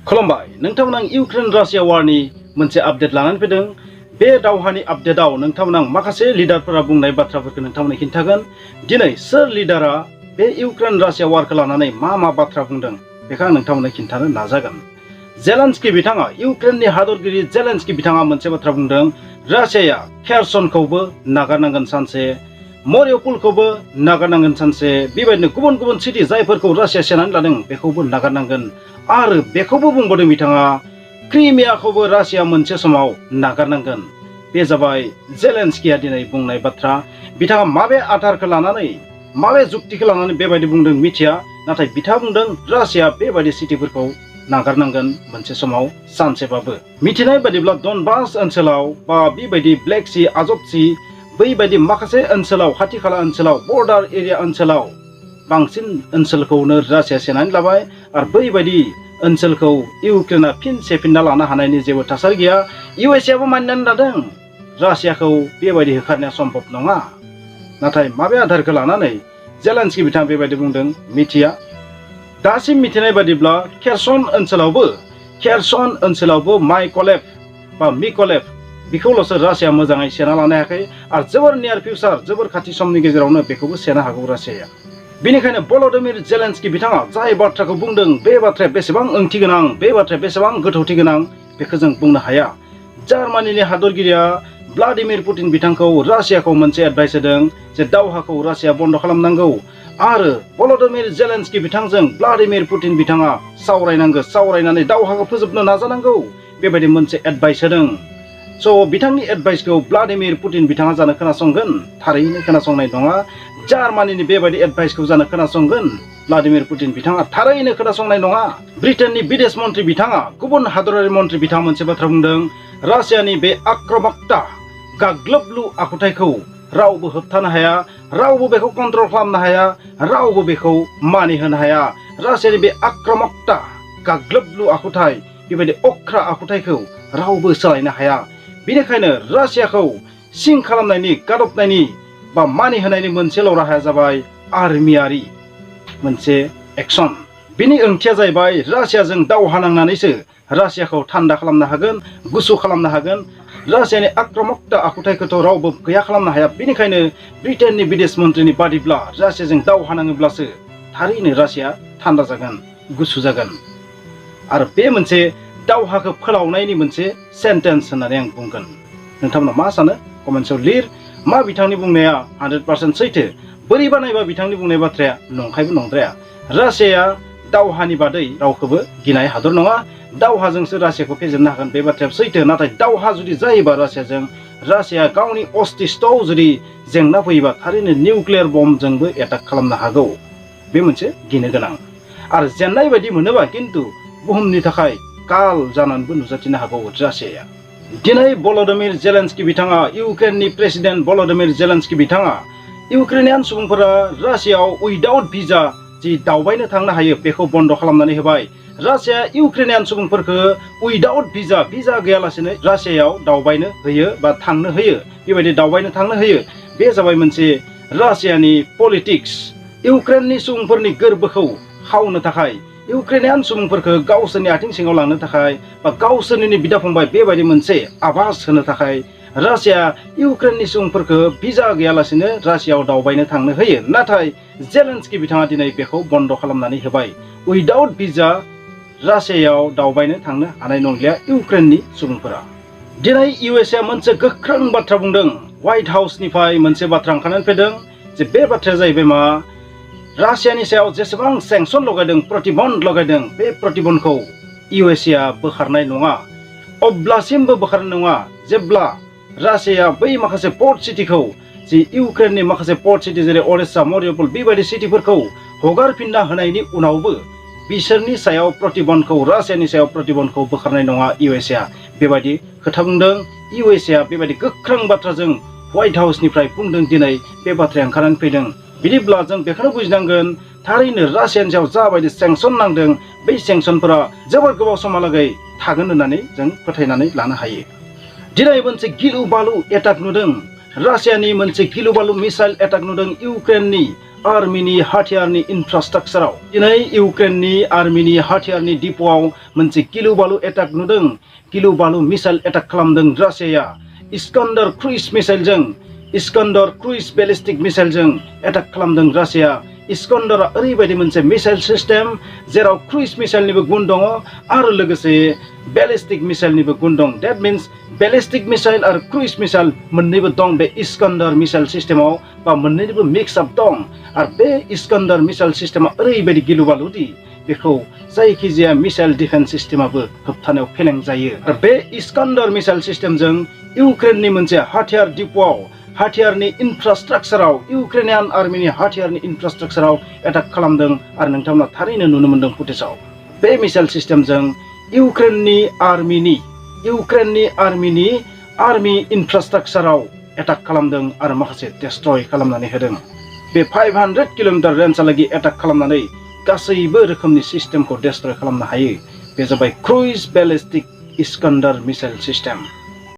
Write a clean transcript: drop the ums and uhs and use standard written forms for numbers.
खुलुमबाय नोंथांमोना Ukraine Russia वारनि मोनसे आपडेट लानानै फैदों। बे दावहानि आपडेटआव नोंथांमोना माखासे लिडारफोरा बुंनाय बाथ्राफोरखौ नोंथांमोना खिन्थागोन। दिनै सोर लिडारा बे इउक्रेन रासिया वारखौ लानानै मा बाथ्रा बुंदों बेखौ आं नोंथांमोना खिन्थानो नाजागोन। जेलेन्स्की बिथाङा इउक्रेननि हादरगिरि जेलेन्स्की बिथाङा मोनसे बाथ्रा बुंदों, रासियाया खेरसनखौबो नागारनांगोन सानसे, मरिउपलखौबो नागारनांगोन सानसे, बेबायदिनो गुबुन गुबुन सिटी जायफोरखौ रासिया सेनानै लादों बेखौबो नागारनांगोन। आरो बेखौबो बुंबावदों बिथाङा क्रिमियाखौबो रासिया मोनसे समाव नागारनांगोन। बे जाबाय जेलेन्स्कीया दिनै बुंनाय बाथ्रा। बिथाङा माबे आधारखौ लानानै माबे जुक्तिखौ लानानै बेबायदि बुंदों मिथिया, नाथाय बिथाङा बुंदों रासिया बेबायदि सिटीफोरखौ नागारनांगोन मोनसे समाव सानसेबाबो। मिथिनाय बादिब्ला डनबास ओनसोलाव बा बेबायदि ब्लेक सी, आजब सी बैबायदि माखासे ओनसोलाव खाथि खाला ओनसोलाव बर्डार एरिया ओनसोलाव बांसिन ओनसोलखौनो रासिया सेनानै लाबाय आरो बैबायदि ओनसोलखौ इउक्रेना फिन सेफिनना लानो हानायनि जेबो थासारि गैया। इउएसएआबो मानिनानै लादों रासियाखौ बेबायदि होखारनाया सम्भब नङा। नाथाय माबे आधारखौ लानानै जेलेन्स्की बिथाङा बेबायदि बुंदों मिथिया। दासिम मिथिनाय बादिब्ला खेरसन ओनसोलावबो माइकलेभ बा मिकलेभ बेखौल'सो रासिया मोजाङै सेना लानो हायाखै आरो जोबोर नियार फिउचार जोबोर खाथि समनि गेजेरावनो बेखौबो सेनो हागौ रासियाया। बेनिखायनो भल'दिमिर जेलेन्स्की बिथाङा जाय बाथ्राखौ बुंदों बे बाथ्राया बेसेबां ओंथि गोनां, बे बाथ्राया बेसेबां गोथौथि गोनां बेखौ जों बुंनो हाया। जार्मानिनि हादरगिरिया ब्लादिमिर पुतिन बिथांखौ रासियाखौ मोनसे एडभाइस होदों जे दावहाखौ रासिया बन्द खालामनांगौ आरो भल'दिमिर जेलेन्स्की बिथांजों ब्लादिमिर पुतिन बिथाङा सावरायनानै दावहाखौ फोजोबनो नाजानांगौ बेबायदि मोनसे एडभाइस होदों। स' बिथांनि एडभाइसखौ ब्लादिमिर पुतिन बिथाङा जानो खोनासंगोन? थारैनो खोनासंनाय नङा। जार्मानिनि बेबायदि एडभाइसखौ जानो खोनासंगोन? ब्लादिमिर पुतिन बिथाङा थारैनो खोनासंनाय नङा। ब्रिटेननि बिदेश मन्त्रि बिथाङा गुबुन हादरारि मन्त्रि बिथाङा मोनसे बाथ्रा बुंदों, रासियानि बे आक्रमकता गाग्लोबलु आखुथायखौ रावबो होबथानो हाया, रावबो बेखौ कन्ट्रल खालामनो हाया, रावबो बेखौ मानिहोनो हाया। रासियानि बे आक्रमकता गाग्लोबलु आखुथाय बेबायदि अख्रा आखुथायखौ रावबो सोलायनो हाया। बेनिखायनो रासियाखौ सिं खालामनायनि, गादबनायनि बा मानिहोनायनि मोनसेल' राहाया जाबाय आर्मियारि मोनसे एक्सन। बिनि ओंथिया जाहैबाय रासियाजों दावहा नांनानैसो रासियाखौ थान्दा खालामनो हागोन, गुसु खालामनो हागोन। रासियानि आक्रमकता आखुथायखौथ' रावबो गैया खालामनो हाया। बेनिखायनो ब्रिटेननि बिदेश मन्त्रिनि बादिब्ला रासियाजों दावहा नाङोब्लासो थारैनो रासिया थान्दा जागोन, गुसु जागोन। आरो बे मोनसे दावहाखौ फोलावनायनि मोनसे सेन्टेन्स होननानै आं बुंगोन। नोंथांमोना मा सानो कमेन्ट्सआव लिर। मा बिथांनि बुंनाया 100% सैथो? बोरैबा नायबा बिथांनि बुंनाय बाथ्राया नंखायबो नंद्राया। रासियाया दावहानि बादै रावखौबो गिनाय हादर नङा। दावहाजोंसो रासियाखौ फेजेननो हागोन बे बाथ्राया सैथो। नाथाय दावहा जुदि जायोबा रासियाजों, रासिया गावनि अस्तित्वआव जुदि जेंना फैयोबा थारैनो निउक्लियार बम्बजोंबो एटाक खालामनो हागौ। बे मोनसे गिनो गोनां। आरो जेननाय बायदि मोनोबा खिन्थु बुहुमनि थाखाय काल जानानैबो नुजाथिनो हागौ रासियाया। दिनै भल'दिमिर जेलेन्स्की बिथाङा, इउक्रेननि प्रेसिडेन्ट भल'दिमिर जेलेन्स्की बिथाङा इउक्रेनियान सुबुंफोरा रासियाव उइदाउट भिजा जि दावबायनो थांनो हायो बेखौ बन्द खालामनानै होबाय। रासिया इउक्रेनियान सुबुंफोरखौ उइदाउट भिजा गैयालासेनो रासियायाव दावबायनो होयो बा थांनो होयो, बेबायदि दावबायनो थांनो होयो। बे जाबाय मोनसे रासियानि पलिटिक्स। इउक्रेननि सुबुंफोरनि गोर्बोखौ खावनो थाखाय, इउक्रेनियान सुबुंफोरखौ गावसोरनि आथिं सिङाव लांनो थाखाय बा गावसोरनि बिदा फंबाय बेबायदि मोनसे आभास होनो थाखाय रासिया इउक्रेननि सुबुंफोरखौ भिजा गैयालासेनो रासियाव दावबायनो थांनो होयो। नाथाय जेलेन्स्की बिथाङा दिनै बेखौ बन्द खालामनानै होबाय। उइदाउट भिजा रासियायाव दावबायनो थांनो हानाय नंलिया इउक्रेननि सुबुंफोरा। दिनै इउएसए मोनसे गोख्रों बाथ्रा बुंदों। व्हाइट हाउसनिफ्राय मोनसे बाथ्रा ओंखारनानै फैदों जे बे बाथ्राया जाहैबाय मा, रासियानि सायाव जेसेबां सेंसन लगायदों, प्रतिबन्ध लगायदों, बे प्रतिबन्धखौ इउएसएआ बोखारनाय नङा। अब्लासिमबो बोखारनाय नङा जेब्ला रासियाया बै माखासे पर्ट सिटिखौ, जि इउक्रेननि माखासे पर्ट सिटि जेरै ओडेसा, मारिउपल बेबायदि सिटिफोरखौ हगारफिनना होनायनि उनावबो बिसोरनि सायाव प्रतिबन्धखौ, रासियानि सायाव प्रतिबन्धखौ बोखारनाय नङा इउएसएआ। बेबायदि खोथा बुंदों इउएसएआ। बेबायदि गोख्रों बाथ्राजों व्हाइट हाउसनिफ्राय बुंदों दिनै बे बाथ्राया ओंखारनानै फैदों। बिदिब्ला जों बेखौनो बुजिनांगोन, थारैनो रासियानि सायाव जाबायदि सेंसन नांदों बै सेंसनफोरा जोबोर गोबाव समहालागै थागोन होननानै जों फोथायनानै लानो हायो। दिनै मोनसे गिलु बालु एटाक नुदों, रासियानि मोनसे गिलु बालु मिसाइल एटाक नुदों इउक्रेननि आर्मिनि हाथियारनि इनफ्रास्ट्राक्चाराव दिनै इउक्रेननि आर्मिनि हाथियारनि डिपोआव मोनसे गिलु बालु एटाक नुदों। गिलु बालु मिसाइल एटाक खालामदों रासियाया। इस्कान्डार क्रुइज मिसाइलजों इस्कान्डार क्रुइज बेलिस्टिक मिसाइलजों एटाक खालामदों रासिया। इस्कान्डारा ओरैबायदि मोनसे मिसाइल सिस्टेम जेराव क्रुइज मिसाइलनिबो गुन दङ आरो लोगोसे बेलिस्टिक मिसाइलनिबो गुन दं। डेट मिन्स बेलिस्टिक मिसाइल आरो क्रुइज मिसाइल मोन्नैबो दं बे इस्कान्डार मिसाइल सिस्टेमाव बा मोन्नैनिबो मिक्स आप दं। आरो बे इस्कान्डार मिसाइल सिस्टेमा ओरैबायदि गिलु बालुदि बेखौ जायखिजाया मिसाइल डिफेन्स सिस्टेमाबो होबथानायाव फेलें जायो। आरो बे इस्कान्डार मिसाइल सिस्टेमजों इउक्रेननि मोनसे हाथियार डिपोआव हाथियारनि इनफ्रास्ट्राक्चाराव इउक्रेनियान आर्मिनि हाथियारनि इनफ्रास्ट्राक्चाराव एटाक खालामदों आरो नोंथांमोना थारैनो नुनो मोन्दों फुटेजाव। बे मिसाइल सिस्टेमजों इउक्रेननि आर्मिनि आर्मि इनफ्रास्ट्राक्चाराव एटाक खालामदों आरो माखासे डेस्ट्रय खालामनानै होदों। बे 500 किलोमिटार रेन्जहालागै एटाक खालामनानै गासैबो रोखोमनि सिस्टेमखौ डेस्ट्रय खालामनो हायो। बे जाबाय क्रुइज बेलिस्टिक इस्कान्डार मिसाइल सिस्टेम।